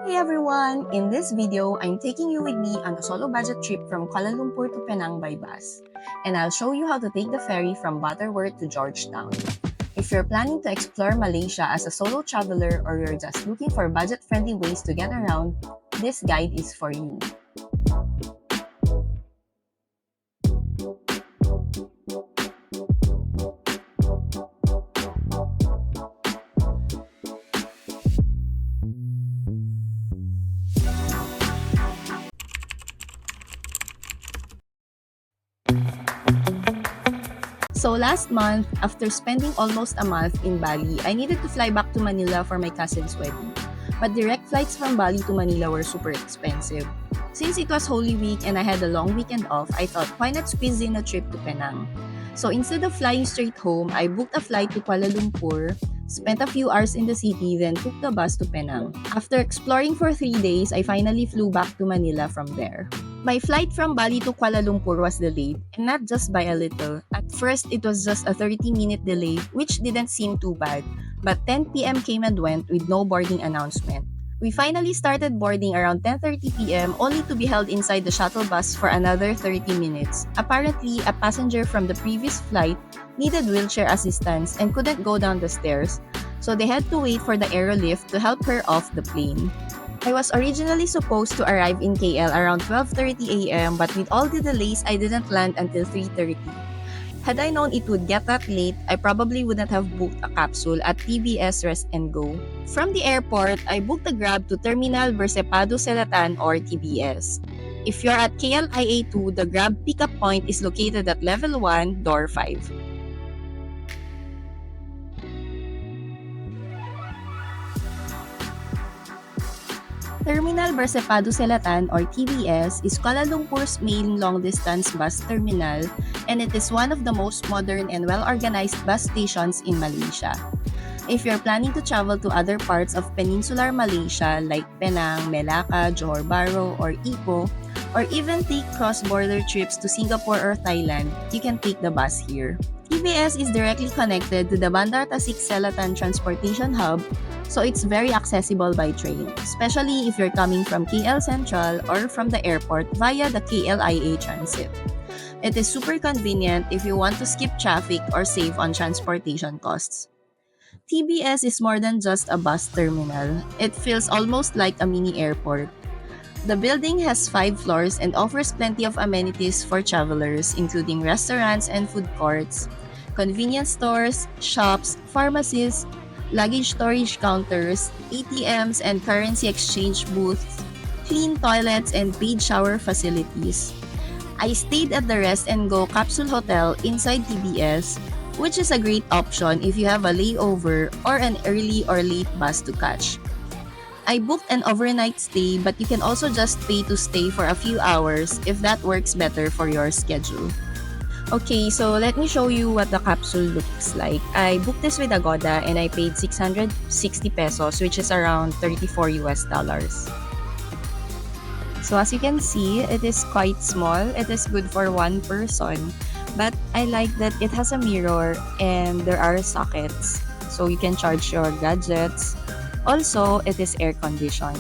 Hey everyone! In this video, I'm taking you with me on a solo budget trip from Kuala Lumpur to Penang by bus. And I'll show you how to take the ferry from Butterworth to Georgetown. If you're planning to explore Malaysia as a solo traveler or you're just looking for budget-friendly ways to get around, this guide is for you. So last month, after spending almost a month in Bali, I needed to fly back to Manila for my cousin's wedding. But direct flights from Bali to Manila were super expensive. Since it was Holy Week and I had a long weekend off, I thought why not squeeze in a trip to Penang? So instead of flying straight home, I booked a flight to Kuala Lumpur, spent a few hours in the city, then took the bus to Penang. After exploring for 3 days, I finally flew back to Manila from there. My flight from Bali to Kuala Lumpur was delayed, and not just by a little. At first, it was just a 30-minute delay, which didn't seem too bad, but 10 p.m. came and went with no boarding announcement. We finally started boarding around 10:30 p.m. only to be held inside the shuttle bus for another 30 minutes. Apparently, a passenger from the previous flight needed wheelchair assistance and couldn't go down the stairs, so they had to wait for the aerolift to help her off the plane. I was originally supposed to arrive in KL around 12:30 a.m. but with all the delays, I didn't land until 3:30. Had I known it would get that late, I probably wouldn't have booked a capsule at TBS Rest and Go. From the airport, I booked a Grab to Terminal Bersepadu Selatan or TBS. If you're at KLIA 2, the Grab pickup point is located at Level 1, Door 5. Terminal Bersepadu Selatan or TBS is Kuala Lumpur's main long-distance bus terminal, and it is one of the most modern and well-organized bus stations in Malaysia. If you're planning to travel to other parts of peninsular Malaysia like Penang, Melaka, Johor Bahru, or Ipoh, or even take cross-border trips to Singapore or Thailand, you can take the bus here. TBS is directly connected to the Bandar Tasik Selatan Transportation Hub, so it's very accessible by train, especially if you're coming from KL Central or from the airport via the KLIA Transit. It is super convenient if you want to skip traffic or save on transportation costs. TBS is more than just a bus terminal. It feels almost like a mini airport. The building has 5 floors and offers plenty of amenities for travelers, including restaurants and food courts, convenience stores, shops, pharmacies, luggage storage counters, ATMs and currency exchange booths, clean toilets and paid shower facilities. I stayed at the Rest and Go Capsule Hotel inside TBS, which is a great option if you have a layover or an early or late bus to catch. I booked an overnight stay, but you can also just pay to stay for a few hours if that works better for your schedule. Okay, so let me show you what the capsule looks like. I booked this with Agoda and I paid 660 pesos, which is around 34 US dollars. So as you can see, it is quite small. It is good for one person, but I like that it has a mirror and there are sockets, so you can charge your gadgets. Also, it is air conditioned.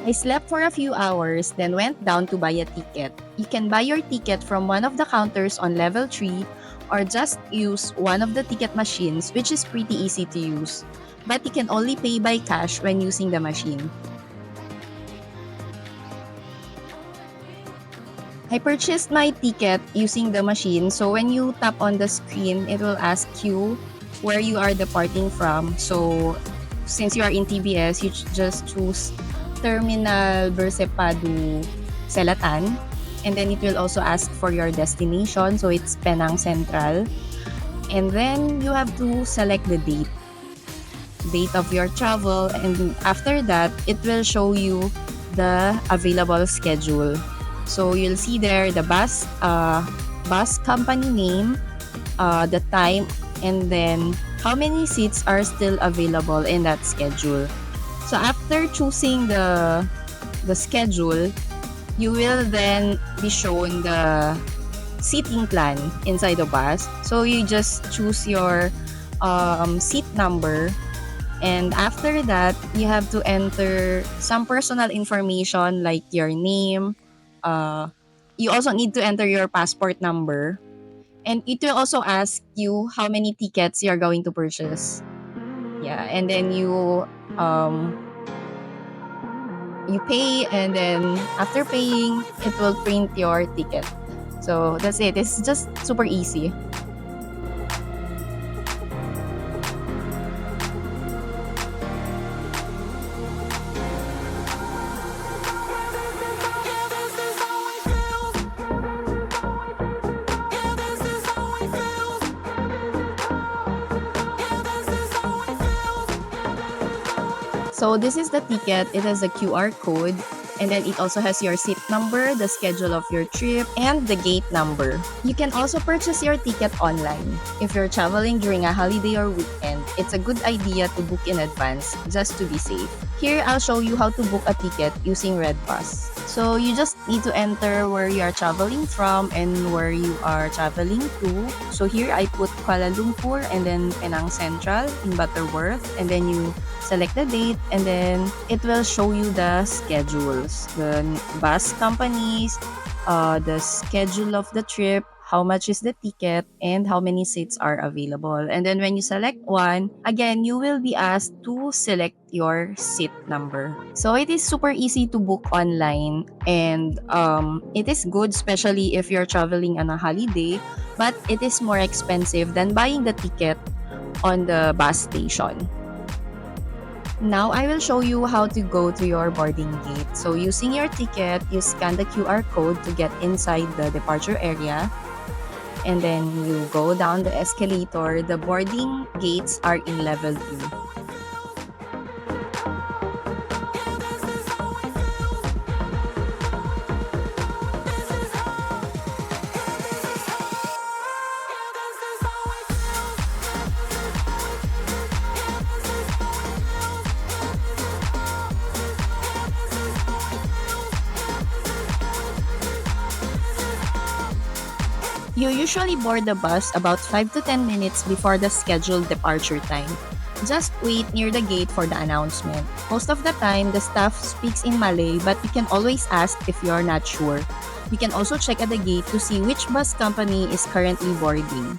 I slept for a few hours, then went down to buy a ticket. You can buy your ticket from one of the counters on level 3 or just use one of the ticket machines, which is pretty easy to use. But you can only pay by cash when using the machine. I purchased my ticket using the machine, so when you tap on the screen, it will ask you where you are departing from. So since you are in TBS, you just choose Terminal Bersepadu Selatan, and then it will also ask for your destination, so it's Penang Central, and then you have to select the date of your travel, and after that it will show you the available schedule. So you'll see there the bus company name, the time, and then how many seats are still available in that schedule. So after choosing the schedule, You will then be shown the seating plan inside the bus. So you just choose your seat number, and after that, you have to enter some personal information like your name. You also need to enter your passport number, and it will also ask you how many tickets you're going to purchase. Yeah, and then um, you pay, and then after paying, it will print your ticket. So that's it. It's just super easy. So this is the ticket. It has a QR code, and then it also has your seat number, the schedule of your trip, and the gate number. You can also purchase your ticket online. If you're traveling during a holiday or weekend, it's a good idea to book in advance just to be safe. Here, I'll show you how to book a ticket using RedBus. So you just need to enter where you are traveling from and where you are traveling to. So here, I put Kuala Lumpur and then Penang Central in Butterworth, and then you select the date, and then it will show you the schedules, the bus companies, the schedule of the trip, how much is the ticket, and how many seats are available. And then when you select one, again, you will be asked to select your seat number. So it is super easy to book online, and it is good, especially if you're traveling on a holiday, but it is more expensive than buying the ticket on the bus station. Now, I will show you how to go to your boarding gate. So, using your ticket, you scan the QR code to get inside the departure area. And then you go down the escalator. The boarding gates are in level 2. You usually board the bus about 5 to 10 minutes before the scheduled departure time. Just wait near the gate for the announcement. Most of the time, the staff speaks in Malay, but you can always ask if you're not sure. You can also check at the gate to see which bus company is currently boarding.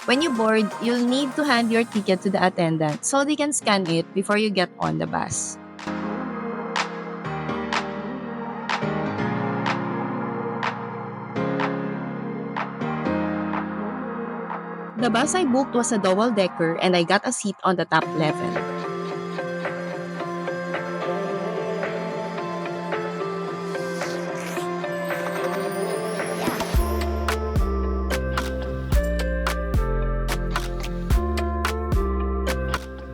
When you board, you'll need to hand your ticket to the attendant so they can scan it before you get on the bus. The bus I booked was a double-decker, and I got a seat on the top level.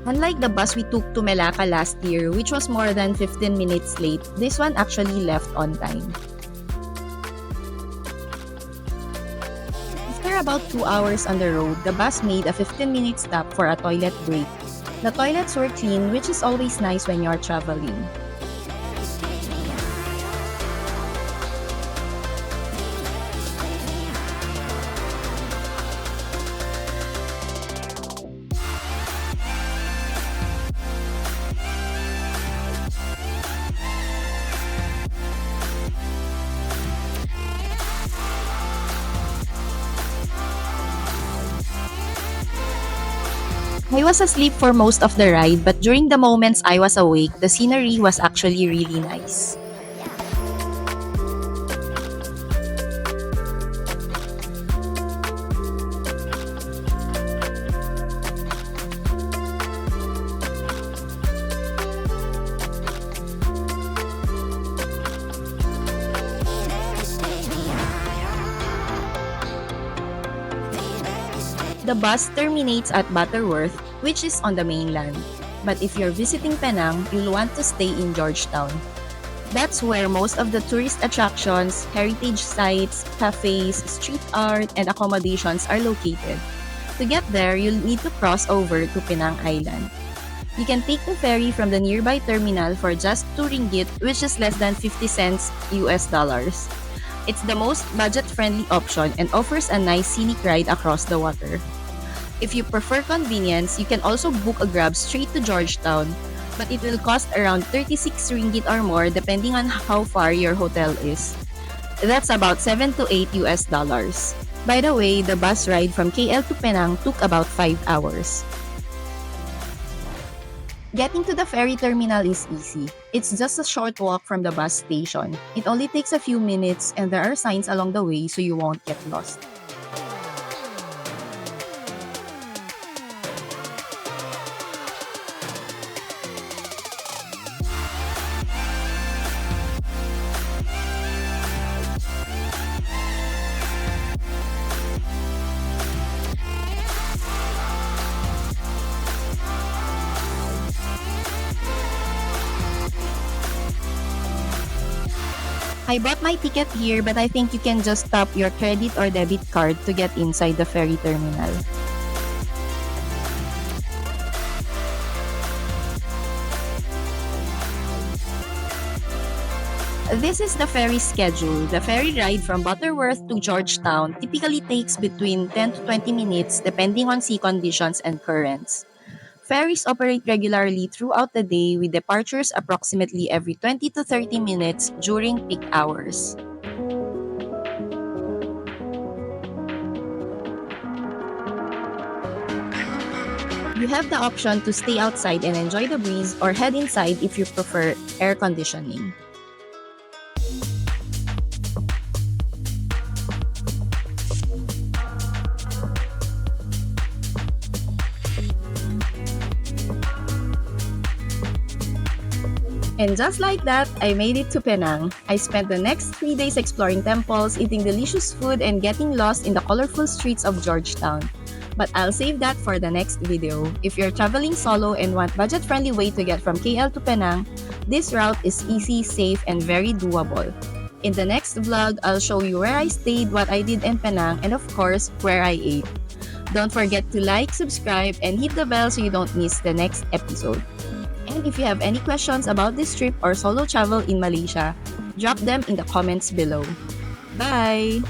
Unlike the bus we took to Melaka last year, which was more than 15 minutes late, this one actually left on time. After about 2 hours on the road, the bus made a 15-minute stop for a toilet break. The toilets were clean, which is always nice when you're traveling. I was asleep for most of the ride, but during the moments I was awake, the scenery was actually really nice. The bus terminates at Butterworth, which is on the mainland. But if you're visiting Penang, you'll want to stay in Georgetown. That's where most of the tourist attractions, heritage sites, cafes, street art, and accommodations are located. To get there, you'll need to cross over to Penang Island. You can take the ferry from the nearby terminal for just 2 ringgit, which is less than 50 cents US dollars. It's the most budget-friendly option and offers a nice scenic ride across the water. If you prefer convenience, you can also book a Grab straight to Georgetown, but it will cost around 36 ringgit or more depending on how far your hotel is. That's about 7 to 8 US dollars. By the way, the bus ride from KL to Penang took about 5 hours. Getting to the ferry terminal is easy. It's just a short walk from the bus station. It only takes a few minutes and there are signs along the way so you won't get lost. I bought my ticket here, but I think you can just tap your credit or debit card to get inside the ferry terminal. This is the ferry schedule. The ferry ride from Butterworth to Georgetown typically takes between 10 to 20 minutes depending on sea conditions and currents. Ferries operate regularly throughout the day with departures approximately every 20 to 30 minutes during peak hours. You have the option to stay outside and enjoy the breeze or head inside if you prefer air conditioning. And just like that, I made it to Penang. I spent the next 3 days exploring temples, eating delicious food, and getting lost in the colorful streets of Georgetown. But I'll save that for the next video. If you're traveling solo and want budget-friendly way to get from KL to Penang, this route is easy, safe, and very doable. In the next vlog, I'll show you where I stayed, what I did in Penang, and of course, where I ate. Don't forget to like, subscribe, and hit the bell so you don't miss the next episode. And if you have any questions about this trip or solo travel in Malaysia, drop them in the comments below. Bye!